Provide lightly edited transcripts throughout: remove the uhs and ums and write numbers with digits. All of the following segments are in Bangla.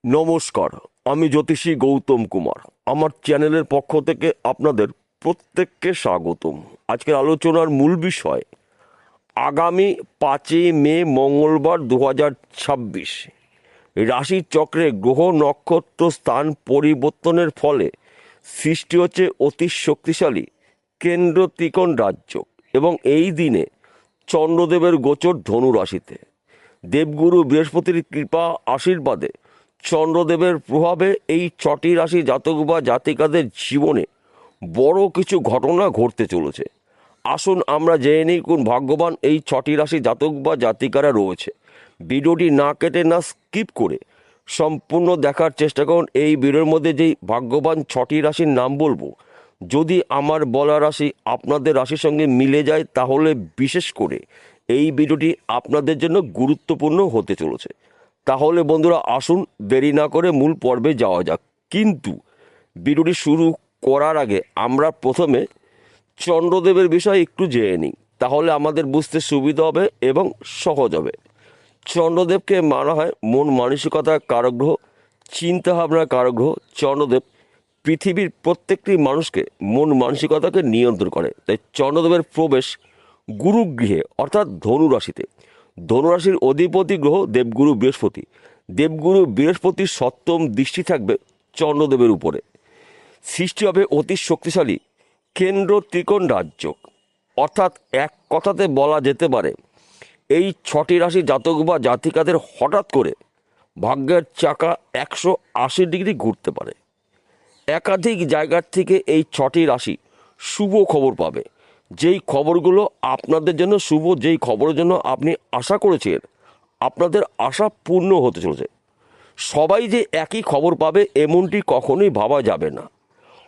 নমস্কার, আমি জ্যোতিষী গৌতম কুমার। আমার চ্যানেলের পক্ষ থেকে আপনাদের প্রত্যেককে স্বাগতম। আজকের আলোচনার মূল বিষয় আগামী 5 মে মঙ্গলবার 2026 রাশি চক্রে গ্রহ নক্ষত্র স্থান পরিবর্তনের ফলে সৃষ্টি হচ্ছে অতি শক্তিশালী কেন্দ্র ত্রিকোণ রাজ্য। এবং এই দিনে চন্দ্রদেবের গোচর ধনু রাশিতে। দেবগুরু বৃহস্পতির কৃপা আশীর্বাদে চন্দ্রদেবের প্রভাবে এই 6টি রাশি জাতক বা জাতিকাদের জীবনে বড় কিছু ঘটনা ঘটতে চলেছে। আসুন আমরা জেনে নিই কোন ভাগ্যবান এই 6টি রাশি জাতক বা জাতিকারা রয়েছে। ভিডিওটি না কেটে না স্কিপ করে সম্পূর্ণ দেখার চেষ্টা করুন। এই ভিডিওর মধ্যে যেই ভাগ্যবান 6টি রাশির নাম বলবো, যদি আমার বলা রাশি আপনাদের রাশির সঙ্গে মিলে যায় তাহলে বিশেষ করে এই ভিডিওটি আপনাদের জন্য গুরুত্বপূর্ণ হতে চলেছে। তাহলে বন্ধুরা আসুন দেরি না করে মূল পর্বে যাওয়া যাক। কিন্তু ভিডিওটি শুরু করার আগে আমরা প্রথমে চন্দ্রদেবের বিষয়ে একটু জেনে নিই, তাহলে আমাদের বুঝতে সুবিধা হবে এবং সহজ হবে। চন্দ্রদেবকে মানা হয় মন মানসিকতার কারক গ্রহ, চিন্তাভাবনার কারক গ্রহ। চন্দ্রদেব পৃথিবীর প্রত্যেকটি মানুষকে মন মানসিকতাকে নিয়ন্ত্রণ করে। তাই চন্দ্রদেবের প্রবেশ গুরুগৃহে অর্থাৎ ধনুরাশিতে। ধনুরাশির অধিপতি গ্রহ দেবগুরু বৃহস্পতি। দেবগুরু বৃহস্পতির সপ্তম দৃষ্টি থাকবে চন্দ্রদেবের উপরে। সৃষ্টি হবে অতি শক্তিশালী কেন্দ্র ত্রিকোণ রাজ্য। অর্থাৎ এক কথাতে বলা যেতে পারে এই 6টি রাশি জাতক বা জাতিকাদের হঠাৎ করে ভাগ্যের চাকা 180 ডিগ্রি ঘুরতে পারে। একাধিক জায়গার থেকে এই 6টি রাশি শুভ খবর পাবে। যেই খবরগুলো আপনাদের জন্য শুভ, যেই খবরের জন্য আপনি আশা করেছেন, আপনাদের আশা পূর্ণ হতে চলেছে। সবাই যে একই খবর পাবে এমনটি কখনোই ভাবা যাবে না।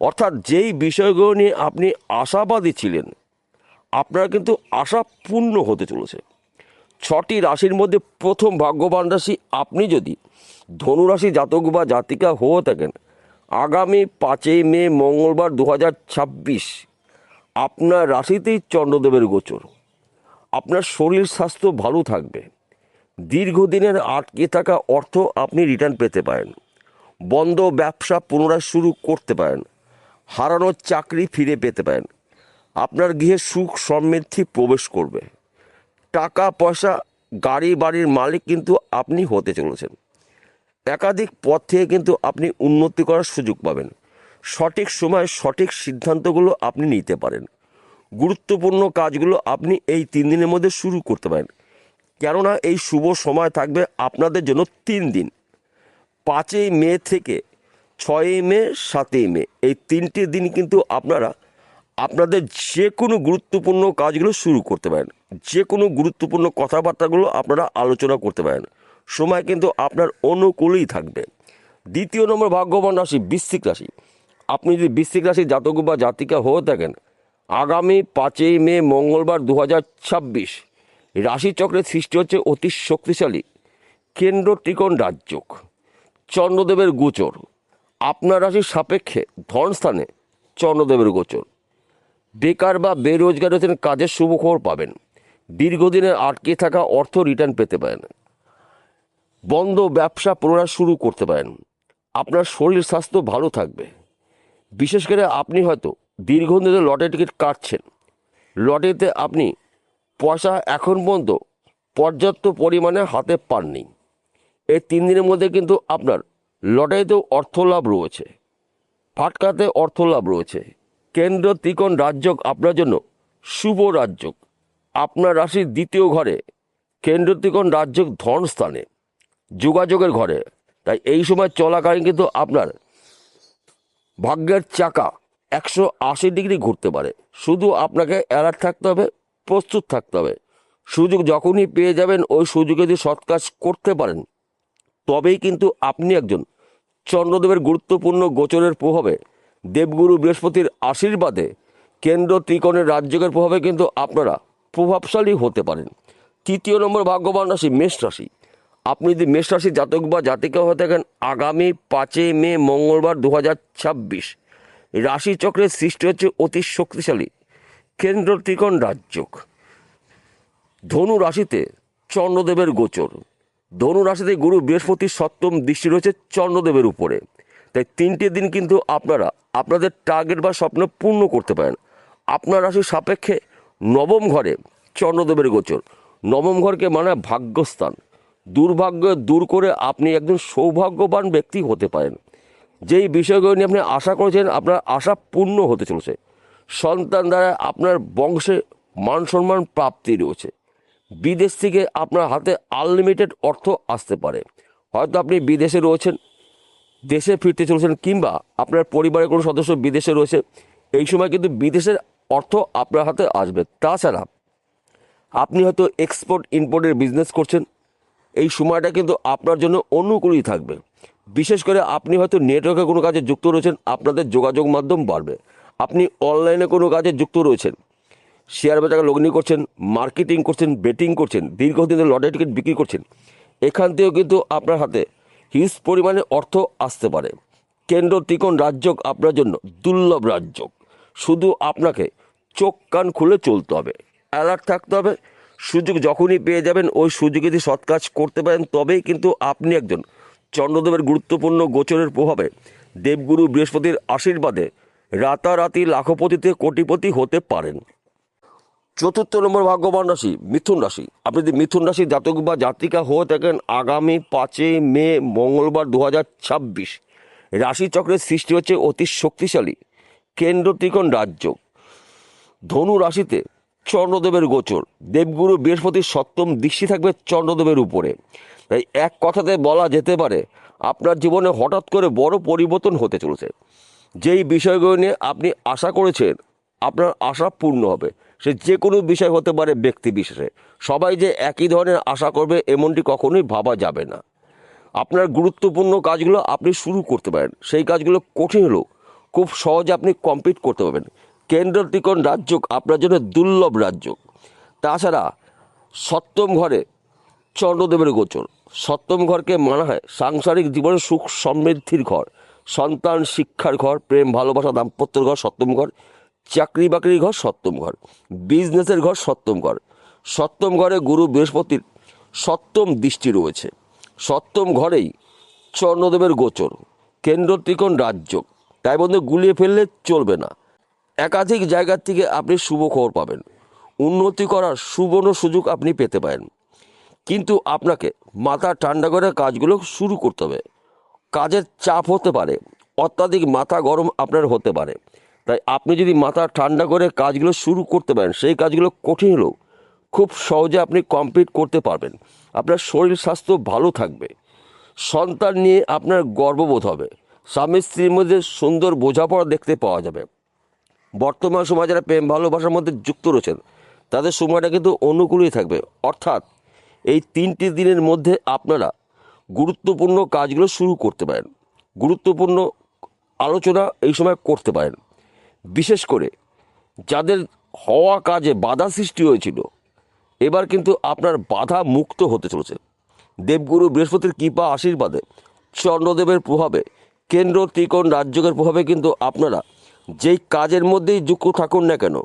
অর্থাৎ যেই বিষয়গুলো নিয়ে আপনি আশাবাদী ছিলেন, আপনার কিন্তু আশা পূর্ণ হতে চলেছে। 6টি রাশির মধ্যে প্রথম ভাগ্যবান রাশি আপনি যদি ধনুরাশি জাতক বা জাতিকা হয়ে থাকেন, আগামী 5 মে মঙ্গলবার 2026 আপনার রাশিতেই চন্দ্রদেবের গোচর। আপনার শরীর স্বাস্থ্য ভালো থাকবে। দীর্ঘদিনের আটকে থাকা অর্থ আপনি রিটার্ন পেতে পারেন। বন্ধ ব্যবসা পুনরায় শুরু করতে পারেন। হারানো চাকরি ফিরে পেতে পারেন। আপনার গৃহে সুখ সমৃদ্ধি প্রবেশ করবে। টাকা পয়সা গাড়ি বাড়ির মালিক কিন্তু আপনি হতে চলেছেন। একাধিক পথ থেকে কিন্তু আপনি উন্নতি করার সুযোগ পাবেন। সঠিক সময়ে সঠিক সিদ্ধান্তগুলো আপনি নিতে পারেন। গুরুত্বপূর্ণ কাজগুলো আপনি এই 3 দিনের মধ্যে শুরু করতে পারেন। কেননা এই শুভ সময় থাকবে আপনাদের জন্য 3 দিন, 5 মে থেকে 6 মে, 7 মে। এই 3টে দিন কিন্তু আপনারা আপনাদের যে কোনো গুরুত্বপূর্ণ কাজগুলো শুরু করতে পারেন। যে কোনো গুরুত্বপূর্ণ কথাবার্তাগুলো আপনারা আলোচনা করতে পারেন। সময় কিন্তু আপনার অনুকূলেই থাকবে। 2য় নম্বর ভাগ্যবান রাশি বৃশ্চিক রাশি। আপনি যদি বৃশ্চিক রাশির জাতক বা জাতিকা হয়ে থাকেন, আগামী 5 মে মঙ্গলবার 2026 রাশিচক্রের সৃষ্টি হচ্ছে অতি শক্তিশালী কেন্দ্র ত্রিকোণ রাজ্য। চন্দ্রদেবের গোচর আপনার রাশির সাপেক্ষে ধনস্থানে চন্দ্রদেবের গোচর। বেকার বা বেরোজগার হচ্ছেন, কাজের শুভ খবর পাবেন। দীর্ঘদিনের আটকে থাকা অর্থ রিটার্ন পেতে পারেন। বন্ধ ব্যবসা পুনরায় শুরু করতে পারেন। আপনার শরীর স্বাস্থ্য ভালো থাকবে। বিশেষ করে আপনি হয়তো দীর্ঘদিন ধরে লটারি টিকিট কাটছেন। লটারিতে আপনি পয়সা এখন পর্যন্ত পর্যাপ্ত পরিমাণে হাতে পাননি। এই 3 দিনের মধ্যে কিন্তু আপনার লটারিতেও অর্থ লাভ রয়েছে, ফাটকাতে অর্থ লাভ রয়েছে। কেন্দ্র ত্রিকোণ রাজ্য আপনার জন্য শুভ রাজ্য। আপনার রাশির 2য় ঘরে কেন্দ্র ত্রিকোণ রাজ্য ধন স্থানে, যোগাযোগের ঘরে। তাই এই সময় চলাকালীন কিন্তু আপনার ভাগ্যের চাকা 180 ডিগ্রি ঘুরতে পারে। শুধু আপনাকে অ্যালার্ট থাকতে হবে, প্রস্তুত থাকতে হবে। সুযোগ যখনই পেয়ে যাবেন ওই সুযোগে যদি সৎ কাজ করতে পারেন, তবেই কিন্তু আপনি একজন চন্দ্রদেবের গুরুত্বপূর্ণ গোচরের প্রভাবে, দেবগুরু বৃহস্পতির আশীর্বাদে, কেন্দ্র ত্রিকোণের রাজ্যের প্রভাবে কিন্তু আপনারা প্রভাবশালী হতে পারেন। 3য় নম্বর ভাগ্যবান রাশি মেষ রাশি। আপনি যদি মেষ রাশির জাতক বা জাতিকা হয়ে থাকেন, আগামী 5 মে মঙ্গলবার 2026 রাশিচক্রের সৃষ্টি হচ্ছে অতি শক্তিশালী কেন্দ্র ত্রিকোণ রাজ্য। ধনু রাশিতে চন্দ্রদেবের গোচর। ধনু রাশিতে গুরু বৃহস্পতির সপ্তম দৃষ্টি রয়েছে চন্দ্রদেবের উপরে। তাই 3টে দিন কিন্তু আপনারা আপনাদের টার্গেট বা স্বপ্ন পূর্ণ করতে পারেন। আপনার রাশির সাপেক্ষে নবম ঘরে চন্দ্রদেবের গোচর। নবম ঘরকে মানে ভাগ্যস্থান। দুর্ভাগ্য দূর করে আপনি একজন সৌভাগ্যবান ব্যক্তি হতে পারেন। যেই বিষয়গুলো নিয়ে আপনি আশা করেছেন আপনার আশা পূর্ণ হতে চলেছে। সন্তান দ্বারা আপনার বংশে মান সম্মান প্রাপ্তি রয়েছে। বিদেশ থেকে আপনার হাতে আনলিমিটেড অর্থ আসতে পারে। হয়তো আপনি বিদেশে রয়েছেন, দেশে ফিরতে চলেছেন, কিংবা আপনার পরিবারের কোনো সদস্য বিদেশে রয়েছে। এই সময় কিন্তু বিদেশের অর্থ আপনার হাতে আসবে। তাছাড়া আপনি হয়তো এক্সপোর্ট ইম্পোর্টের বিজনেস করছেন, এই সময়টা কিন্তু আপনার জন্য অনুকূলই থাকবে। বিশেষ করে আপনি হয়তো নেটওয়ার্কে কোনো কাজে যুক্ত রয়েছেন, আপনাদের যোগাযোগ মাধ্যম বাড়বে। আপনি অনলাইনে কোনো কাজে যুক্ত রয়েছেন, শেয়ার বাজারে লগ্নি করছেন, মার্কেটিং করছেন, বেটিং করছেন, দীর্ঘদিনের লটারি টিকিট বিক্রি করছেন, এখান থেকেও কিন্তু আপনার হাতে হিউজ পরিমাণে অর্থ আসতে পারে। কেন্দ্র ত্রিকোণ রাজযোগ আপনার জন্য দুর্লভ রাজযোগ। শুধু আপনাকে চোখ কান খুলে চলতে হবে, অ্যালার্ট থাকতে হবে। সুযোগ যখনই পেয়ে যাবেন ওই সুযোগে যদি সৎ কাজ করতে পারেন তবেই কিন্তু আপনি একজন চন্দ্রদেবের গুরুত্বপূর্ণ গোচরের প্রভাবে দেবগুরু বৃহস্পতির আশীর্বাদে রাতারাতি লাখপতিতে কোটিপতি হতে পারেন। 4র্থ নম্বর ভাগ্যবান রাশি মিথুন রাশি। আপনি যদি মিথুন রাশির জাতক বা জাতিকা হয়ে থাকেন, আগামী 5 মে মঙ্গলবার 2026 রাশিচক্রের সৃষ্টি হচ্ছে অতি শক্তিশালী কেন্দ্র ত্রিকোণ রাজযোগ। ধনু রাশিতে চন্দ্রদেবের গোচর। দেবগুরু বৃহস্পতির সপ্তম দৃষ্টি থাকবে চন্দ্রদেবের উপরে। তাই এক কথাতে বলা যেতে পারে আপনার জীবনে হঠাৎ করে বড় পরিবর্তন হতে চলেছে। যেই বিষয়গুলো নিয়ে আপনি আশা করেছেন আপনার আশা পূর্ণ হবে। সে যে কোনো বিষয় হতে পারে, ব্যক্তি বিশেষে। সবাই যে একই ধরনের আশা করবে এমনটি কখনোই ভাবা যাবে না। আপনার গুরুত্বপূর্ণ কাজগুলো আপনি শুরু করতে পারেন। সেই কাজগুলো কঠিন হলেও খুব সহজে আপনি কমপ্লিট করতে পারবেন। কেন্দ্র ত্রিকোণ রাজযোগ আপনার জন্য দুর্লভ রাজযোগ। তাছাড়া সপ্তম ঘরে চন্দ্রদেবের গোচর। সপ্তম ঘরকে মানা হয় সাংসারিক জীবনের সুখ সমৃদ্ধির ঘর, সন্তান শিক্ষার ঘর, প্রেম ভালোবাসা দাম্পত্যের ঘর সপ্তম ঘর, চাকরি বাকরির ঘর সপ্তম ঘর, বিজনেসের ঘর সপ্তম ঘর। সপ্তম ঘরে গুরু বৃহস্পতির সপ্তম দৃষ্টি রয়েছে। সপ্তম ঘরেই চন্দ্রদেবের গোচর, কেন্দ্র ত্রিকোণ রাজযোগ। তাই বন্ধু গুলিয়ে ফেললে চলবে না। একাধিক জায়গার থেকে আপনি শুভ খবর পাবেন, উন্নতি করার সুবর্ণ সুযোগ আপনি পেতে পারেন। কিন্তু আপনাকে মাথা ঠান্ডা করে কাজগুলো শুরু করতে হবে। কাজের চাপ হতে পারে, অত্যাধিক মাথা গরম আপনার হতে পারে। তাই আপনি যদি মাথা ঠান্ডা করে কাজগুলো শুরু করতে পারেন, সেই কাজগুলো কঠিন হলেও খুব সহজে আপনি কমপ্লিট করতে পারবেন। আপনার শরীর স্বাস্থ্য ভালো থাকবে। সন্তান নিয়ে আপনার গর্ববোধ হবে। স্বামী স্ত্রীর মধ্যে সুন্দর বোঝাপড়া দেখতে পাওয়া যাবে। বর্তমান সময়ে যারা প্রেম ভালোবাসার মধ্যে যুক্ত রয়েছেন তাদের সময়টা কিন্তু অনুকূলই থাকবে। অর্থাৎ এই 3টি দিনের মধ্যে আপনারা গুরুত্বপূর্ণ কাজগুলো শুরু করতে পারেন, গুরুত্বপূর্ণ আলোচনা এই সময় করতে পারেন। বিশেষ করে যাদের হওয়া কাজে বাধা সৃষ্টি হয়েছিল, এবার কিন্তু আপনার বাধা মুক্ত হতে চলেছে। দেবগুরু বৃহস্পতির কৃপা আশীর্বাদে, চন্দ্রদেবের প্রভাবে, কেন্দ্র ত্রিকোণ রাজযোগের প্রভাবে কিন্তু আপনারা যেই কাজের মধ্যেই যুক্ত থাকুন না কেন,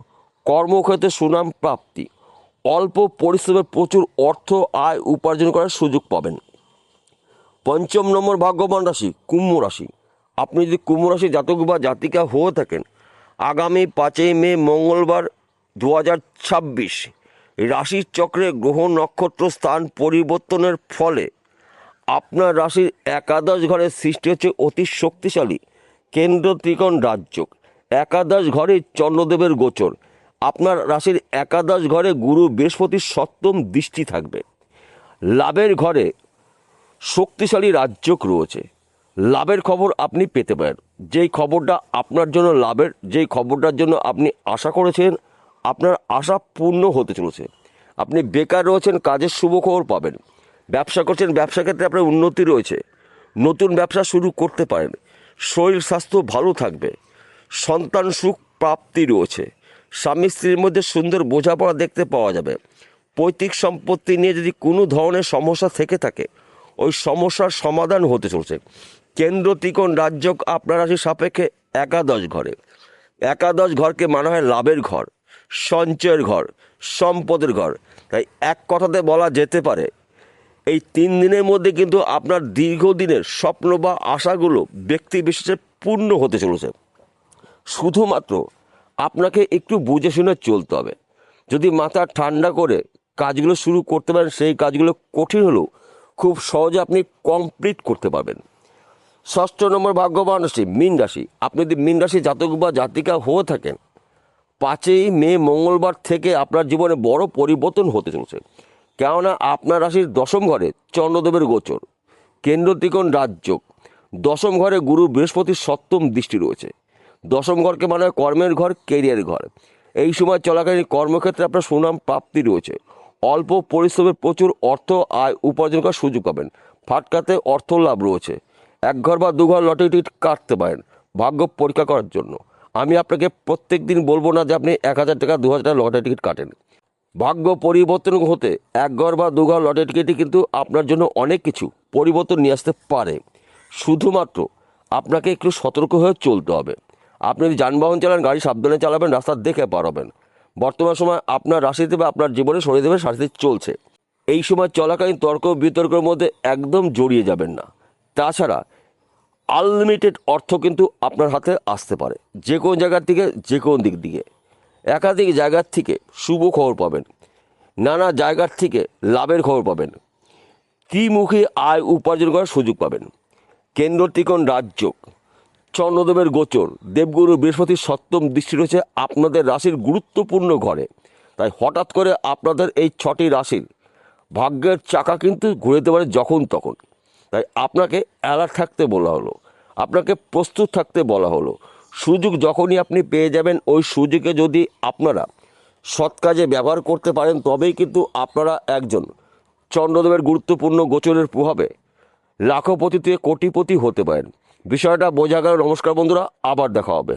কর্মক্ষেত্রে সুনাম প্রাপ্তি, অল্প পরিশ্রমে প্রচুর অর্থ আয় উপার্জন করার সুযোগ পাবেন। 5ম নম্বর ভাগ্যবান রাশি কুম্ভ রাশি। আপনি যদি কুম্ভ রাশি জাতক বা জাতিকা হয়ে থাকেন, আগামী 5 মে মঙ্গলবার 2026 রাশির চক্রে গ্রহ নক্ষত্র স্থান পরিবর্তনের ফলে আপনার রাশির একাদশ ঘরের সৃষ্টি হচ্ছে অতি শক্তিশালী কেন্দ্র ত্রিকোণ রাজযোগ। একাদশ ঘরে চন্দ্রদেবের গোচর। আপনার রাশির একাদশ ঘরে গুরু বৃহস্পতির সপ্তম দৃষ্টি থাকবে। লাভের ঘরে শক্তিশালী রাজযোগ রয়েছে। লাভের খবর আপনি পেতে পারেন। যেই খবরটা আপনার জন্য লাভের, যেই খবরটার জন্য আপনি আশা করেছেন, আপনার আশা পূর্ণ হতে চলেছে। আপনি বেকার রয়েছেন, কাজের শুভ খবর পাবেন। ব্যবসা করছেন, ব্যবসা ক্ষেত্রে আপনার উন্নতি রয়েছে, নতুন ব্যবসা শুরু করতে পারেন। শরীর স্বাস্থ্য ভালো থাকবে। সন্তান সুখ প্রাপ্তি রয়েছে। স্বামী স্ত্রীর মধ্যে সুন্দর বোঝাপড়া দেখতে পাওয়া যাবে। পৈতৃক সম্পত্তি নিয়ে যদি কোনো ধরনের সমস্যা থেকে থাকে, ওই সমস্যার সমাধান হতে চলছে। কেন্দ্র ত্রিকোণ রাজযোগ আপনার রাশির সাপেক্ষে একাদশ ঘরে। একাদশ ঘরকে মানা হয় লাভের ঘর, সঞ্চয়ের ঘর, সম্পদের ঘর। তাই এক কথাতে বলা যেতে পারে এই 3 দিনের মধ্যে কিন্তু আপনার দীর্ঘদিনের স্বপ্ন বা আশাগুলো ব্যক্তি বিশেষে পূর্ণ হতে চলেছে। শুধুমাত্র আপনাকে একটু বুঝে শুনে চলতে হবে। যদি মাথা ঠান্ডা করে কাজগুলো শুরু করতে পারেন, সেই কাজগুলো কঠিন হলেও খুব সহজে আপনি কমপ্লিট করতে পারবেন। 6ষ্ঠ নম্বর ভাগ্যবান রাশি মীন রাশি। আপনি যদি মীন রাশি জাতক বা জাতিকা হয়ে থাকেন, 5ই মে মঙ্গলবার থেকে আপনার জীবনে বড় পরিবর্তন হতে চলেছে। কেননা আপনার রাশির 10ম ঘরে চন্দ্রদেবের গোচর, কেন্দ্র ত্রিকোণ রাজযোগ, 10ম ঘরে গুরু বৃহস্পতির 7ম দৃষ্টি রয়েছে। 10ম ঘরকে মানে হয় কর্মের ঘর, কেরিয়ার ঘর। এই সময় চলাকালীন কর্মক্ষেত্রে আপনার সুনাম প্রাপ্তি রয়েছে। অল্প পরিশ্রমে প্রচুর অর্থ আয় উপার্জন করার সুযোগ পাবেন। ফাটকাতে অর্থ লাভ রয়েছে। 1 ঘর বা 2 ঘর লটারি টিকিট কাটতে পারেন ভাগ্য পরীক্ষা করার জন্য। আমি আপনাকে প্রত্যেক দিন বলবো না যে আপনি 1000 টাকা 2000 টাকা লটারি টিকিট কাটেন। ভাগ্য পরিবর্তন হতে 1 ঘর বা 2 ঘর লটারি টিকিটই কিন্তু আপনার জন্য অনেক কিছু পরিবর্তন নিয়ে আসতে পারে। শুধুমাত্র আপনাকে একটু সতর্ক হয়ে চলতে হবে। আপনি যদি যানবাহন চালান, গাড়ি সাবধানে চালাবেন, রাস্তা দেখে পার হবেন। বর্তমান সময় আপনার রাশিতে বা আপনার জীবনে শনিদেবের সাথে চলছে। এই সময় চলাকালীন তর্ক বিতর্কের মধ্যে একদম জড়িয়ে যাবেন না। তাছাড়া আনলিমিটেড অর্থ কিন্তু আপনার হাতে আসতে পারে, যে কোনো জায়গার থেকে, যে কোনো দিক দিয়ে। একাধিক জায়গার থেকে শুভ খবর পাবেন, নানা জায়গার থেকে লাভের খবর পাবেন, ত্রিমুখী আয় উপার্জন করার সুযোগ পাবেন। কেন্দ্র ত্রিকোণ রাজযোগ, চন্দ্রদেবের গোচর, দেবগুরু বৃহস্পতির 7ম দৃষ্টি রয়েছে আপনাদের রাশির গুরুত্বপূর্ণ ঘরে। তাই হঠাৎ করে আপনাদের এই 6টি রাশির ভাগ্যের চাকা কিন্তু ঘুরে যেতে পারে যখন তখন। তাই আপনাকে অ্যালার্ট থাকতে বলা হলো, আপনাকে প্রস্তুত থাকতে বলা হলো। সুযোগ যখনই আপনি পেয়ে যাবেন, ওই সুযোগে যদি আপনারা সৎ কাজে ব্যবহার করতে পারেন, তবেই কিন্তু আপনারা একজন চন্দ্রদেবের গুরুত্বপূর্ণ গোচরের প্রভাবে লাখপতি থেকে কোটিপতি হতে পারেন। বিষয়টা বোঝা গেল। নমস্কার বন্ধুরা, আবার দেখা হবে।